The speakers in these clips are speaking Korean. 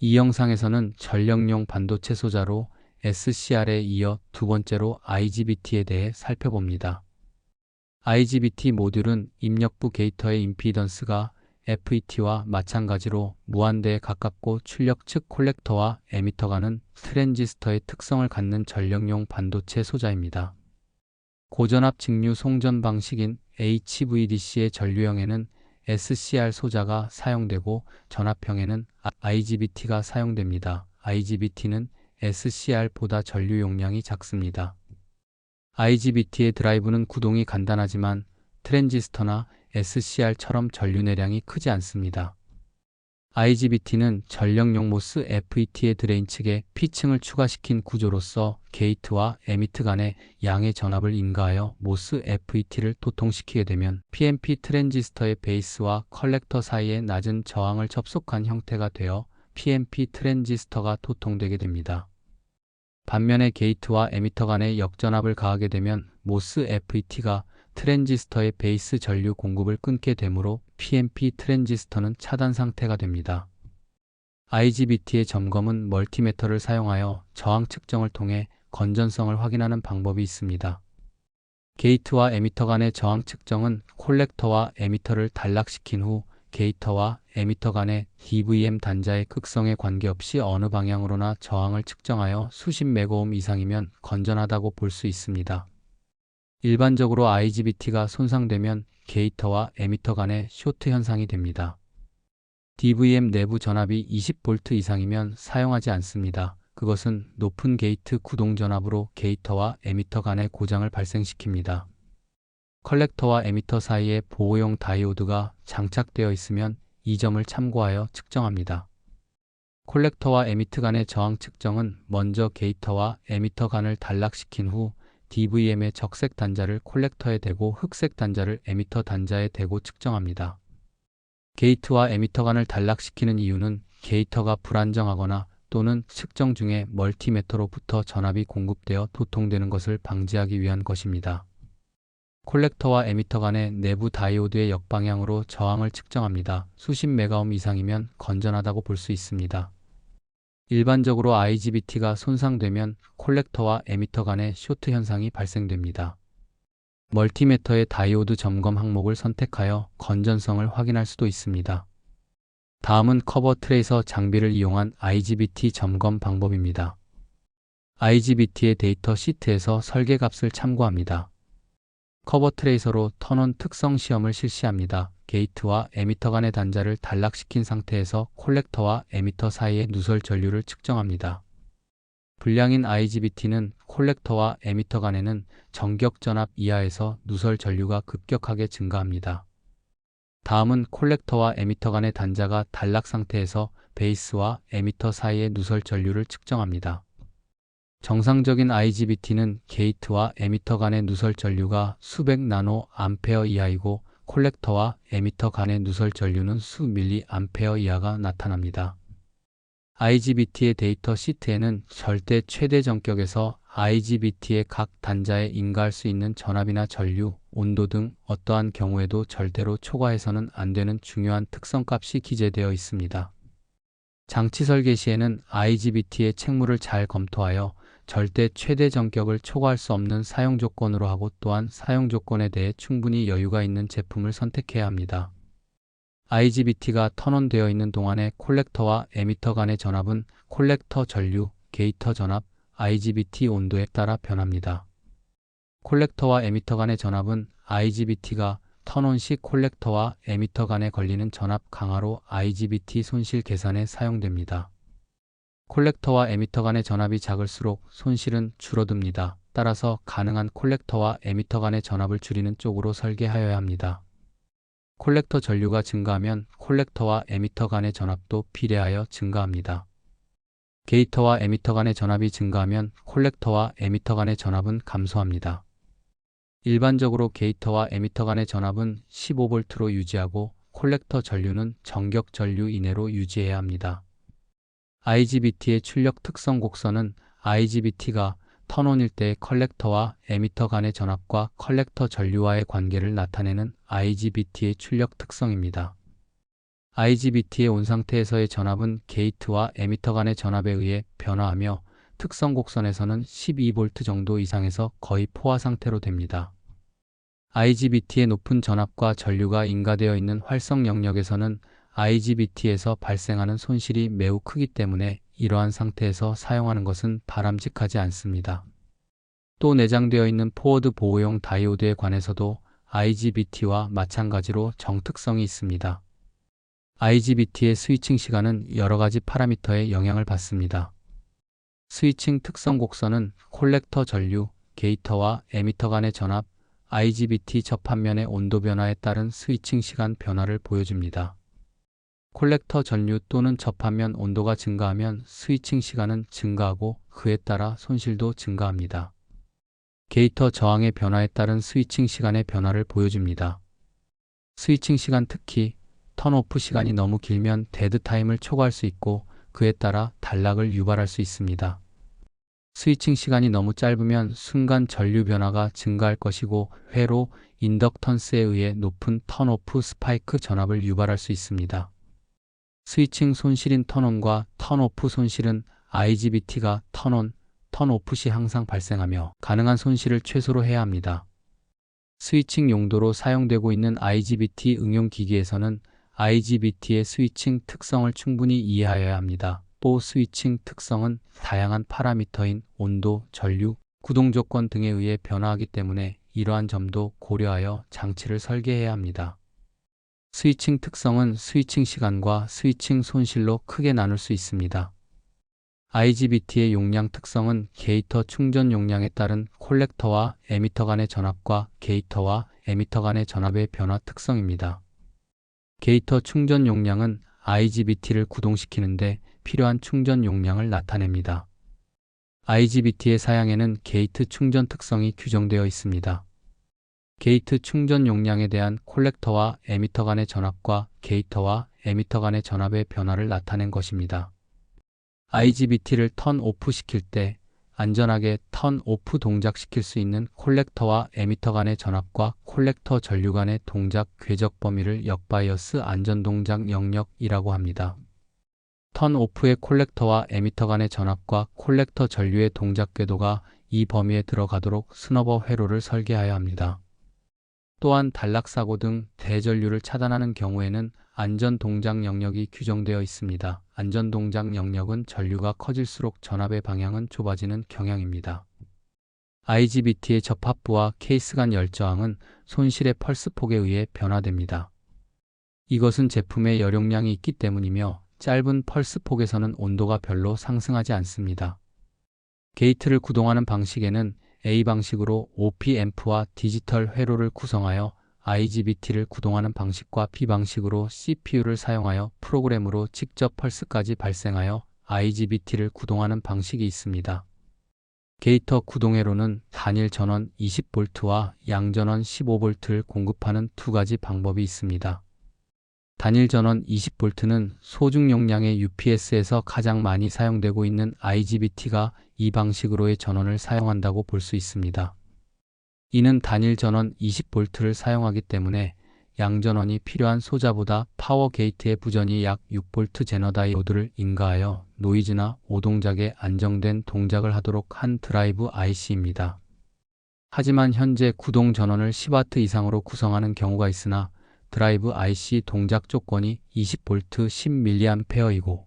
이 영상에서는 전력용 반도체 소자로 SCR에 이어 두 번째로 IGBT에 대해 살펴봅니다. IGBT 모듈은 입력부 게이터의 임피던스가 FET와 마찬가지로 무한대에 가깝고 출력 측 콜렉터와 에미터 간은 트랜지스터의 특성을 갖는 전력용 반도체 소자입니다. 고전압 직류 송전 방식인 HVDC의 전류형에는 SCR 소자가 사용되고 전압형에는 IGBT가 사용됩니다. IGBT는 SCR보다 전류 용량이 작습니다. IGBT의 드라이브는 구동이 간단하지만 트랜지스터나 SCR처럼 전류 내량이 크지 않습니다. IGBT는 전력용 모스 FET의 드레인 측에 P층을 추가시킨 구조로서 게이트와 에미트 간의 양의 전압을 인가하여 모스 FET를 도통시키게 되면 PNP 트랜지스터의 베이스와 컬렉터 사이에 낮은 저항을 접속한 형태가 되어 PNP 트랜지스터가 도통되게 됩니다. 반면에 게이트와 에미터 간의 역전압을 가하게 되면 모스 FET가 트랜지스터의 베이스 전류 공급을 끊게 되므로 PNP 트랜지스터는 차단 상태가 됩니다. IGBT의 점검은 멀티미터를 사용하여 저항 측정을 통해 건전성을 확인하는 방법이 있습니다. 게이트와 에미터 간의 저항 측정은 콜렉터와 에미터를 단락시킨 후 게이터와 에미터 간의 DVM 단자의 극성에 관계없이 어느 방향으로나 저항을 측정하여 수십 메가옴 이상이면 건전하다고 볼 수 있습니다. 일반적으로 IGBT가 손상되면 게이터와 에미터 간의 쇼트 현상이 됩니다. DVM 내부 전압이 20V 이상이면 사용하지 않습니다. 그것은 높은 게이트 구동 전압으로 게이터와 에미터 간의 고장을 발생시킵니다. 컬렉터와 에미터 사이에 보호용 다이오드가 장착되어 있으면 이 점을 참고하여 측정합니다. 콜렉터와 에미트 간의 저항 측정은 먼저 게이터와 에미터 간을 단락시킨 후 DVM의 적색 단자를 콜렉터에 대고 흑색 단자를 에미터 단자에 대고 측정합니다. 게이트와 에미터 간을 단락시키는 이유는 게이터가 불안정하거나 또는 측정 중에 멀티미터로부터 전압이 공급되어 도통되는 것을 방지하기 위한 것입니다. 콜렉터와 에미터 간의 내부 다이오드의 역방향으로 저항을 측정합니다. 수십 메가옴 이상이면 건전하다고 볼 수 있습니다. 일반적으로 IGBT가 손상되면 콜렉터와 에미터 간의 쇼트 현상이 발생됩니다. 멀티미터의 다이오드 점검 항목을 선택하여 건전성을 확인할 수도 있습니다. 다음은 커버 트레이서 장비를 이용한 IGBT 점검 방법입니다. IGBT의 데이터 시트에서 설계값을 참고합니다. 커버 트레이서로 턴온 특성 시험을 실시합니다. 게이트와 에미터 간의 단자를 단락시킨 상태에서 콜렉터와 에미터 사이의 누설 전류를 측정합니다. 불량인 IGBT는 콜렉터와 에미터 간에는 정격 전압 이하에서 누설 전류가 급격하게 증가합니다. 다음은 콜렉터와 에미터 간의 단자가 단락 상태에서 베이스와 에미터 사이의 누설 전류를 측정합니다. 정상적인 IGBT는 게이트와 에미터 간의 누설 전류가 수백 나노 암페어 이하이고 콜렉터와 에미터 간의 누설 전류는 수 밀리 암페어 이하가 나타납니다. IGBT의 데이터 시트에는 절대 최대 전격에서 IGBT의 각 단자에 인가할 수 있는 전압이나 전류, 온도 등 어떠한 경우에도 절대로 초과해서는 안 되는 중요한 특성값이 기재되어 있습니다. 장치 설계 시에는 IGBT의 책무를 잘 검토하여 절대 최대 전격을 초과할 수 없는 사용 조건으로 하고 또한 사용 조건에 대해 충분히 여유가 있는 제품을 선택해야 합니다. IGBT가 턴온 되어 있는 동안에 콜렉터와 에미터 간의 전압은 콜렉터 전류, 게이터 전압, IGBT 온도에 따라 변합니다. 콜렉터와 에미터 간의 전압은 IGBT가 턴온 시 콜렉터와 에미터 간에 걸리는 전압 강화로 IGBT 손실 계산에 사용됩니다. 콜렉터와 에미터 간의 전압이 작을수록 손실은 줄어듭니다. 따라서 가능한 콜렉터와 에미터 간의 전압을 줄이는 쪽으로 설계하여야 합니다. 콜렉터 전류가 증가하면 콜렉터와 에미터 간의 전압도 비례하여 증가합니다. 게이터와 에미터 간의 전압이 증가하면 콜렉터와 에미터 간의 전압은 감소합니다. 일반적으로 게이터와 에미터 간의 전압은 15V로 유지하고 콜렉터 전류는 정격 전류 이내로 유지해야 합니다. IGBT의 출력 특성 곡선은 IGBT가 턴온일 때 컬렉터와 에미터 간의 전압과 컬렉터 전류와의 관계를 나타내는 IGBT의 출력 특성입니다. IGBT의 온 상태에서의 전압은 게이트와 에미터 간의 전압에 의해 변화하며 특성 곡선에서는 12V 정도 이상에서 거의 포화 상태로 됩니다. IGBT의 높은 전압과 전류가 인가되어 있는 활성 영역에서는 IGBT에서 발생하는 손실이 매우 크기 때문에 이러한 상태에서 사용하는 것은 바람직하지 않습니다. 또 내장되어 있는 포워드 보호용 다이오드에 관해서도 IGBT와 마찬가지로 정특성이 있습니다. IGBT의 스위칭 시간은 여러 가지 파라미터에 영향을 받습니다. 스위칭 특성 곡선은 콜렉터 전류, 게이터와 에미터 간의 전압, IGBT 접합면의 온도 변화에 따른 스위칭 시간 변화를 보여줍니다. 콜렉터 전류 또는 접합면 온도가 증가하면 스위칭 시간은 증가하고 그에 따라 손실도 증가합니다. 게이터 저항의 변화에 따른 스위칭 시간의 변화를 보여줍니다. 스위칭 시간 특히 턴오프 시간이 너무 길면 데드타임을 초과할 수 있고 그에 따라 단락을 유발할 수 있습니다. 스위칭 시간이 너무 짧으면 순간 전류 변화가 증가할 것이고 회로 인덕턴스에 의해 높은 턴오프 스파이크 전압을 유발할 수 있습니다. 스위칭 손실인 턴온과 턴오프 손실은 IGBT가 턴온, 턴오프 시 항상 발생하며 가능한 손실을 최소로 해야 합니다. 스위칭 용도로 사용되고 있는 IGBT 응용기기에서는 IGBT의 스위칭 특성을 충분히 이해하여야 합니다. 또 스위칭 특성은 다양한 파라미터인 온도, 전류, 구동 조건 등에 의해 변화하기 때문에 이러한 점도 고려하여 장치를 설계해야 합니다. 스위칭 특성은 스위칭 시간과 스위칭 손실로 크게 나눌 수 있습니다. IGBT의 용량 특성은 게이터 충전 용량에 따른 콜렉터와 에미터 간의 전압과 게이터와 에미터 간의 전압의 변화 특성입니다. 게이터 충전 용량은 IGBT를 구동시키는데 필요한 충전 용량을 나타냅니다. IGBT의 사양에는 게이트 충전 특성이 규정되어 있습니다. 게이트 충전 용량에 대한 콜렉터와 에미터 간의 전압과 게이터와 에미터 간의 전압의 변화를 나타낸 것입니다. IGBT를 턴 오프 시킬 때 안전하게 턴 오프 동작시킬 수 있는 콜렉터와 에미터 간의 전압과 콜렉터 전류 간의 동작 궤적 범위를 역바이어스 안전동작 영역이라고 합니다. 턴 오프의 콜렉터와 에미터 간의 전압과 콜렉터 전류의 동작 궤도가 이 범위에 들어가도록 스너버 회로를 설계하여야 합니다. 또한 단락사고 등 대전류를 차단하는 경우에는 안전동작 영역이 규정되어 있습니다. 안전동작 영역은 전류가 커질수록 전압의 방향은 좁아지는 경향입니다. IGBT의 접합부와 케이스 간 열저항은 손실의 펄스폭에 의해 변화됩니다. 이것은 제품의 여용량이 있기 때문이며 짧은 펄스폭에서는 온도가 별로 상승하지 않습니다. 게이트를 구동하는 방식에는 A 방식으로 OP-앰프와 디지털 회로를 구성하여 IGBT를 구동하는 방식과 B 방식으로 CPU를 사용하여 프로그램으로 직접 펄스까지 발생하여 IGBT를 구동하는 방식이 있습니다. 게이터 구동회로는 단일 전원 20V와 양전원 15V를 공급하는 두 가지 방법이 있습니다. 단일 전원 20V는 소중 용량의 UPS에서 가장 많이 사용되고 있는 IGBT가 이 방식으로의 전원을 사용한다고 볼 수 있습니다. 이는 단일 전원 20V를 사용하기 때문에 양전원이 필요한 소자보다 파워 게이트의 부전이 약 6V 제너다이오드를 인가하여 노이즈나 오동작에 안정된 동작을 하도록 한 드라이브 IC입니다. 하지만 현재 구동 전원을 10W 이상으로 구성하는 경우가 있으나 드라이브 IC 동작 조건이 20V 10mA이고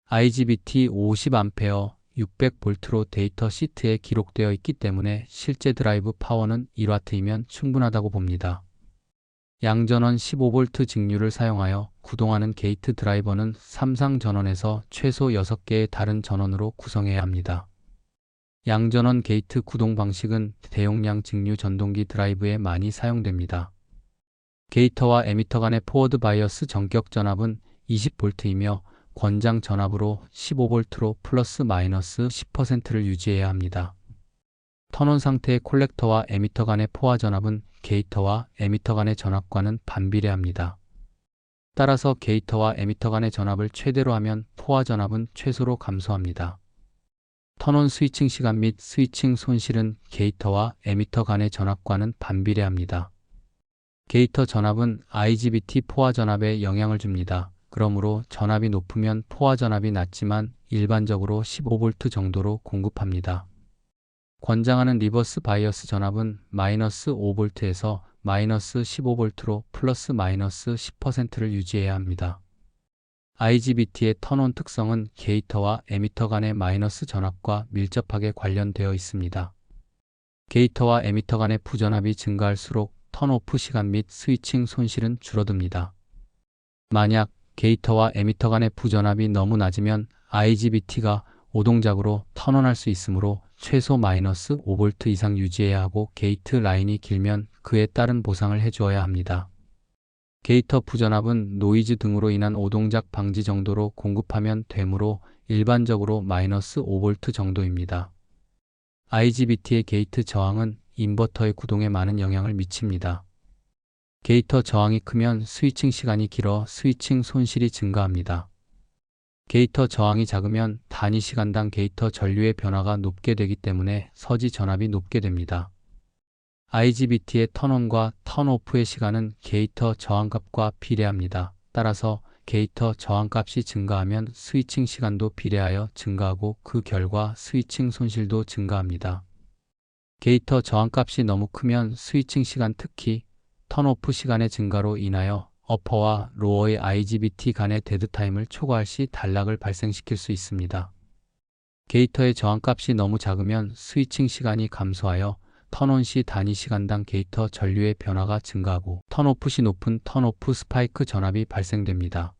IGBT 50A 600V로 데이터 시트에 기록되어 있기 때문에 실제 드라이브 파워는 1W이면 충분하다고 봅니다. 양전원 15V 직류를 사용하여 구동하는 게이트 드라이버는 삼상 전원에서 최소 6개의 다른 전원으로 구성해야 합니다. 양전원 게이트 구동 방식은 대용량 직류 전동기 드라이브에 많이 사용됩니다. 게이터와 에미터 간의 포워드 바이어스 전격 전압은 20V이며 권장 전압으로 15V로 플러스 마이너스 10%를 유지해야 합니다. 턴온 상태의 콜렉터와 에미터 간의 포화 전압은 게이터와 에미터 간의 전압과는 반비례합니다. 따라서 게이터와 에미터 간의 전압을 최대로 하면 포화 전압은 최소로 감소합니다. 턴온 스위칭 시간 및 스위칭 손실은 게이터와 에미터 간의 전압과는 반비례합니다. 게이터 전압은 IGBT 포화 전압에 영향을 줍니다. 그러므로 전압이 높으면 포화 전압이 낮지만 일반적으로 15V 정도로 공급합니다. 권장하는 리버스 바이어스 전압은 마이너스 5V에서 마이너스 15V로 플러스 마이너스 10%를 유지해야 합니다. IGBT의 턴온 특성은 게이터와 에미터 간의 마이너스 전압과 밀접하게 관련되어 있습니다. 게이터와 에미터 간의 부전압이 증가할수록 턴오프 시간 및 스위칭 손실은 줄어듭니다. 만약 게이터와 에미터 간의 부전압이 너무 낮으면 IGBT가 오동작으로 턴온할 수 있으므로 최소 마이너스 5V 이상 유지해야 하고 게이트 라인이 길면 그에 따른 보상을 해주어야 합니다. 게이터 부전압은 노이즈 등으로 인한 오동작 방지 정도로 공급하면 되므로 일반적으로 마이너스 5V 정도입니다. IGBT의 게이트 저항은 인버터의 구동에 많은 영향을 미칩니다. 게이터 저항이 크면 스위칭 시간이 길어 스위칭 손실이 증가합니다. 게이터 저항이 작으면 단위 시간당 게이터 전류의 변화가 높게 되기 때문에 서지 전압이 높게 됩니다. IGBT의 턴온과 턴오프의 시간은 게이터 저항값과 비례합니다. 따라서 게이터 저항값이 증가하면 스위칭 시간도 비례하여 증가하고 그 결과 스위칭 손실도 증가합니다. 게이터 저항값이 너무 크면 스위칭 시간 특히 턴오프 시간의 증가로 인하여 어퍼와 로어의 IGBT 간의 데드타임을 초과할 시 단락을 발생시킬 수 있습니다. 게이터의 저항값이 너무 작으면 스위칭 시간이 감소하여 턴온 시 단위 시간당 게이터 전류의 변화가 증가하고 턴오프 시 높은 턴오프 스파이크 전압이 발생됩니다.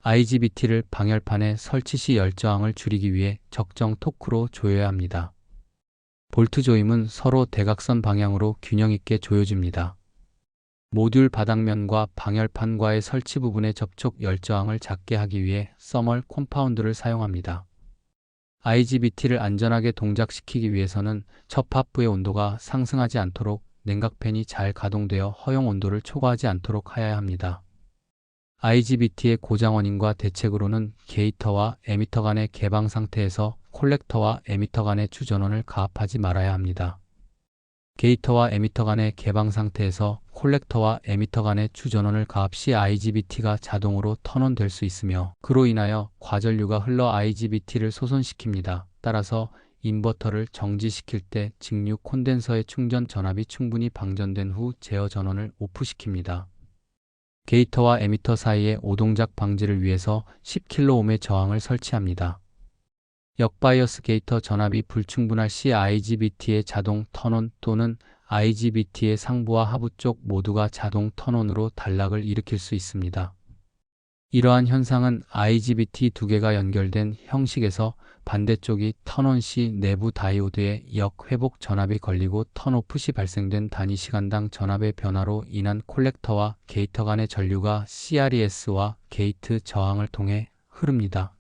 IGBT를 방열판에 설치 시 열저항을 줄이기 위해 적정 토크로 조여야 합니다. 볼트 조임은 서로 대각선 방향으로 균형 있게 조여줍니다. 모듈 바닥면과 방열판과의 설치 부분의 접촉 열저항을 작게 하기 위해 서멀 콤파운드를 사용합니다. IGBT를 안전하게 동작시키기 위해서는 접합부의 온도가 상승하지 않도록 냉각팬이 잘 가동되어 허용 온도를 초과하지 않도록 하여야 합니다. IGBT의 고장 원인과 대책으로는 게이터와 에미터 간의 개방 상태에서 콜렉터와 에미터 간의 주전원을 가압하지 말아야 합니다. 게이터와 에미터 간의 개방 상태에서 콜렉터와 에미터 간의 주전원을 가압 시 IGBT가 자동으로 턴온 될 수 있으며 그로 인하여 과전류가 흘러 IGBT를 소손시킵니다. 따라서 인버터를 정지시킬 때 직류 콘덴서의 충전 전압이 충분히 방전된 후 제어 전원을 오프시킵니다. 게이터와 에미터 사이의 오동작 방지를 위해서 10kΩ의 저항을 설치합니다. 역바이어스 게이터 전압이 불충분할 시 IGBT의 자동 턴온 또는 IGBT의 상부와 하부 쪽 모두가 자동 턴온으로 단락을 일으킬 수 있습니다. 이러한 현상은 IGBT 두 개가 연결된 형식에서 반대쪽이 턴온 시 내부 다이오드에 역회복 전압이 걸리고 턴오프 시 발생된 단위 시간당 전압의 변화로 인한 콜렉터와 게이터 간의 전류가 CRES와 게이트 저항을 통해 흐릅니다.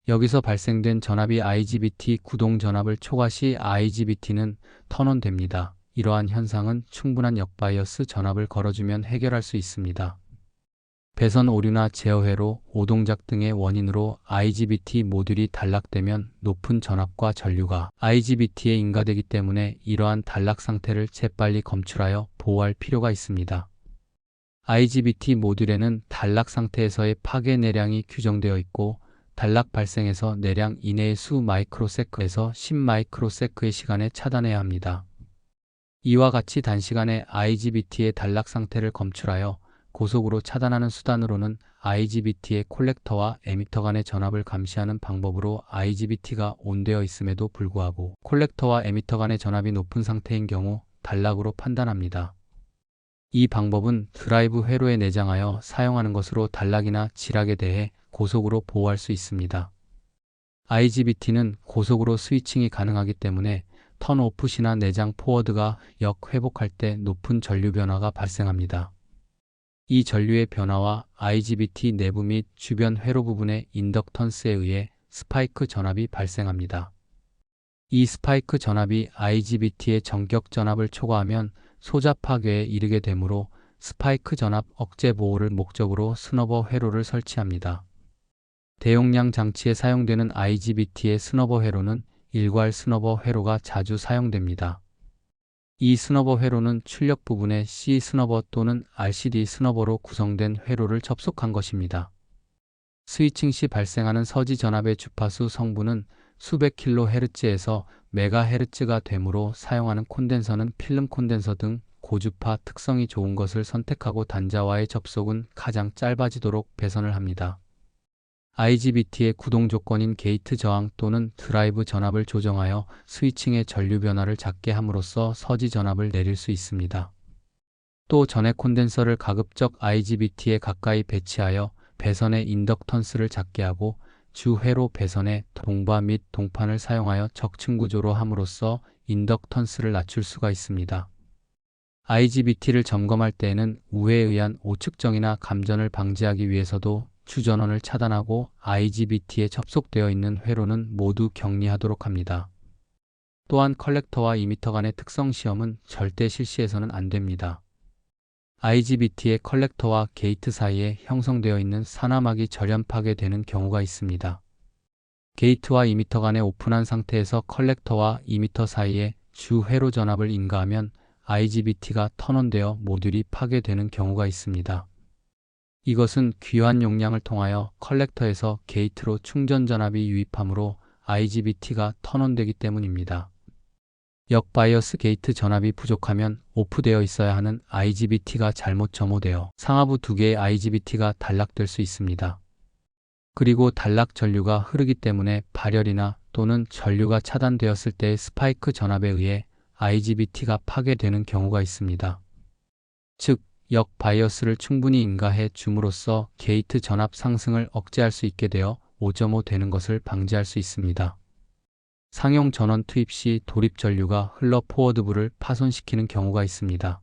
여기서 발생된 전압이 IGBT 구동 전압을 초과 시 IGBT는 턴온 됩니다. 이러한 현상은 충분한 역바이어스 전압을 걸어주면 해결할 수 있습니다. 배선 오류나 제어회로, 오동작 등의 원인으로 IGBT 모듈이 단락되면 높은 전압과 전류가 IGBT에 인가되기 때문에 이러한 단락 상태를 재빨리 검출하여 보호할 필요가 있습니다. IGBT 모듈에는 단락 상태에서의 파괴 내량이 규정되어 있고 단락 발생에서 내량 이내의 수 마이크로세크에서 10 마이크로세크의 시간에 차단해야 합니다. 이와 같이 단시간에 IGBT의 단락 상태를 검출하여 고속으로 차단하는 수단으로는 IGBT의 콜렉터와 에미터 간의 전압을 감시하는 방법으로 IGBT가 온되어 있음에도 불구하고 콜렉터와 에미터 간의 전압이 높은 상태인 경우 단락으로 판단합니다. 이 방법은 드라이브 회로에 내장하여 사용하는 것으로 단락이나 지락에 대해 고속으로 보호할 수 있습니다. IGBT는 고속으로 스위칭이 가능하기 때문에 턴오프 시나 내장 포워드가 역회복할 때 높은 전류 변화가 발생합니다. 이 전류의 변화와 IGBT 내부 및 주변 회로 부분의 인덕턴스에 의해 스파이크 전압이 발생합니다. 이 스파이크 전압이 IGBT의 전격 전압을 초과하면 소자 파괴에 이르게 되므로 스파이크 전압 억제 보호를 목적으로 스너버 회로를 설치합니다. 대용량 장치에 사용되는 IGBT의 스너버 회로는 일괄 스너버 회로가 자주 사용됩니다. 이 스너버 회로는 출력 부분에 C 스너버 또는 RCD 스너버로 구성된 회로를 접속한 것입니다. 스위칭 시 발생하는 서지 전압의 주파수 성분은 수백 킬로헤르츠에서 메가헤르츠가 되므로 사용하는 콘덴서는 필름 콘덴서 등 고주파 특성이 좋은 것을 선택하고 단자와의 접속은 가장 짧아지도록 배선을 합니다. IGBT의 구동 조건인 게이트 저항 또는 드라이브 전압을 조정하여 스위칭의 전류 변화를 작게 함으로써 서지 전압을 내릴 수 있습니다. 또 전해 콘덴서를 가급적 IGBT에 가까이 배치하여 배선의 인덕턴스를 작게 하고 주회로 배선의 동바 및 동판을 사용하여 적층 구조로 함으로써 인덕턴스를 낮출 수가 있습니다. IGBT를 점검할 때에는 우회에 의한 오측정이나 감전을 방지하기 위해서도 주전원을 차단하고 IGBT에 접속되어 있는 회로는 모두 격리하도록 합니다. 또한 컬렉터와 이미터 간의 특성 시험은 절대 실시해서는 안 됩니다. IGBT의 컬렉터와 게이트 사이에 형성되어 있는 산화막이 절연 파괴되는 경우가 있습니다. 게이트와 이미터 간에 오픈한 상태에서 컬렉터와 이미터 사이에 주 회로 전압을 인가하면 IGBT가 턴온되어 모듈이 파괴되는 경우가 있습니다. 이것은 귀환 용량을 통하여 컬렉터에서 게이트로 충전 전압이 유입하므로 IGBT가 턴온되기 때문입니다. 역바이어스 게이트 전압이 부족하면 오프되어 있어야 하는 IGBT가 잘못 점호되어 상하부 두 개의 IGBT가 단락될 수 있습니다. 그리고 단락 전류가 흐르기 때문에 발열이나 또는 전류가 차단되었을 때의 스파이크 전압에 의해 IGBT가 파괴되는 경우가 있습니다. 즉, 역바이어스를 충분히 인가해 줌으로써 게이트 전압 상승을 억제할 수 있게 되어 5.5 되는 것을 방지할 수 있습니다. 상용 전원 투입 시 돌입 전류가 흘러 포워드부를 파손시키는 경우가 있습니다.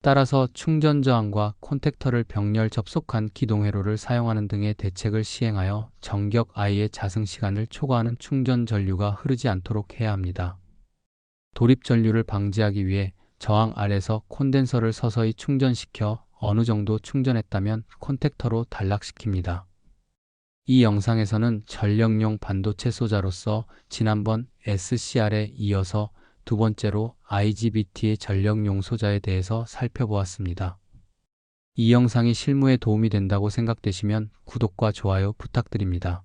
따라서 충전 저항과 콘택터를 병렬 접속한 기동 회로를 사용하는 등의 대책을 시행하여 정격 I의 자승 시간을 초과하는 충전 전류가 흐르지 않도록 해야 합니다. 돌입 전류를 방지하기 위해 저항 아래서 콘덴서를 서서히 충전시켜 어느 정도 충전했다면 콘택터로 단락시킵니다. 이 영상에서는 전력용 반도체 소자로서 지난번 SCR에 이어서 두 번째로 IGBT의 전력용 소자에 대해서 살펴보았습니다. 이 영상이 실무에 도움이 된다고 생각되시면 구독과 좋아요 부탁드립니다.